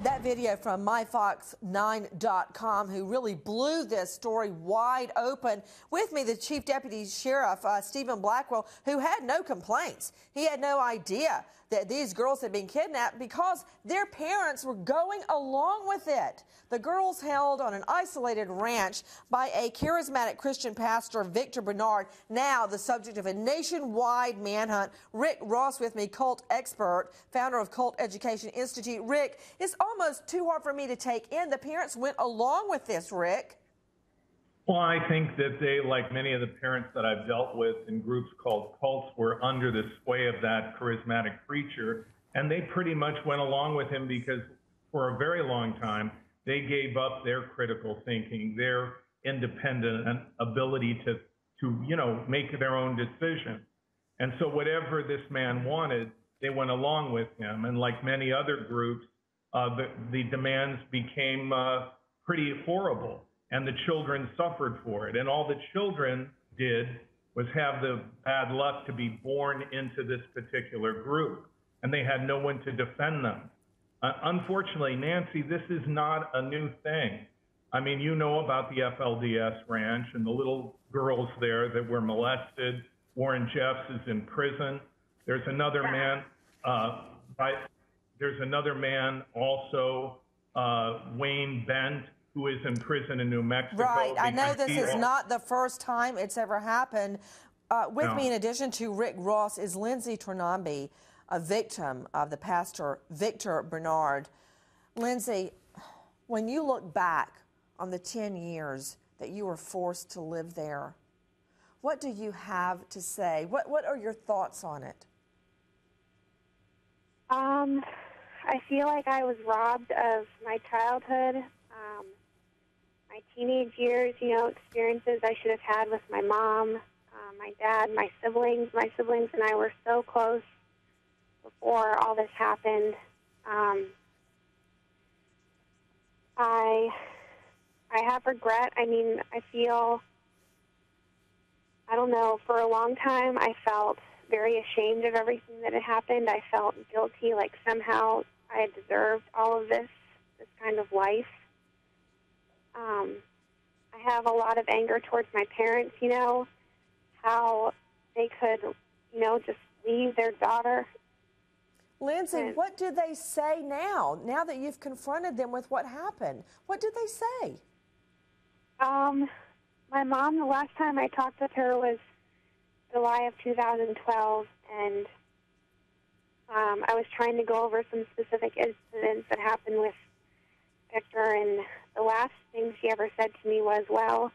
That video from myfox9.com, who really blew this story wide open. With me, the Chief Deputy Sheriff, Stephen Blackwell, who had no complaints. He had no idea that these girls had been kidnapped because their parents were going along with it. The girls held on an isolated ranch by a charismatic Christian pastor, Victor Bernard, now the subject of a nationwide manhunt. Rick Ross with me, cult expert, founder of Cult Education Institute. Rick, it's almost too hard for me to take in. The parents went along with this, Rick. Well, I think that they, like many of the parents that I've dealt with in groups called cults, were under the sway of that charismatic preacher, and they pretty much went along with him because for a very long time, they gave up their critical thinking, their independent ability to make their own decision. And so whatever this man wanted, they went along with him. And like many other groups, the demands became pretty horrible, and the children suffered for it. And all the children did was have the bad luck to be born into this particular group, and they had no one to defend them. Unfortunately, Nancy, this is not a new thing. I mean, you know about the FLDS ranch and the little girls there that were molested. Warren Jeffs is in prison. There's another man, also, Wayne Bent, who is in prison in New Mexico. Right. I know this is not the first time it's ever happened. With me, in addition to Rick Ross, is Lindsay Tornambi, a victim of the pastor Victor Bernard. Lindsay, when you look back on the 10 years that you were forced to live there, what do you have to say? What are your thoughts on it? I feel like I was robbed of my childhood, my teenage years, experiences I should have had with my mom, my dad, my siblings. My siblings and I were so close before all this happened. I have regret. I mean, I don't know, for a long time I felt very ashamed of everything that had happened. I felt guilty, like somehow I had deserved all of this kind of life. I have a lot of anger towards my parents, how they could, just leave their daughter. Lindsay, what do they say now that you've confronted them with what happened? What do they say? My mom, the last time I talked with her was July of 2012, and I was trying to go over some specific incidents that happened with Victor, and the last thing she ever said to me was, well,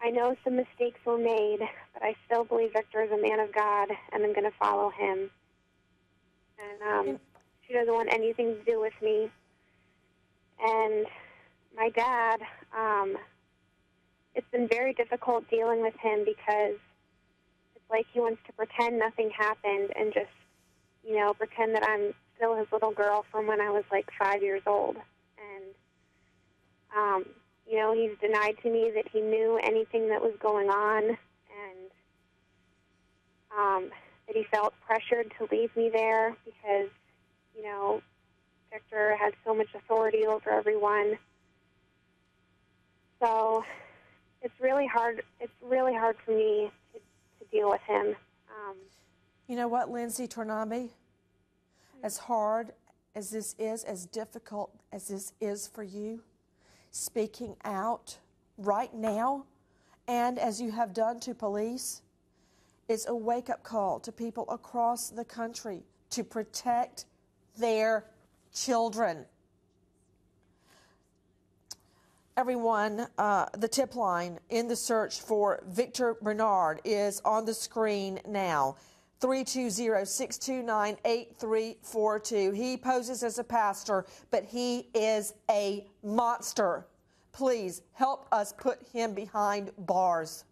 I know some mistakes were made, but I still believe Victor is a man of God, and I'm going to follow him. And she doesn't want anything to do with me. And my dad, it's been very difficult dealing with him because it's like he wants to pretend nothing happened and just, pretend that I'm still his little girl from when I was like 5 years old. And, he's denied to me that he knew anything that was going on, and that he felt pressured to leave me there because, Victor has so much authority over everyone. So it's really hard. It's really hard for me to deal with him. You know what, Lindsay Tornambi? As hard as this is, as difficult as this is for you, speaking out right now, and as you have done to police, is a wake-up call to people across the country to protect their children. Everyone, the tip line in the search for Victor Bernard is on the screen now. 320-629-8342. He poses as a pastor, but he is a monster. Please help us put him behind bars.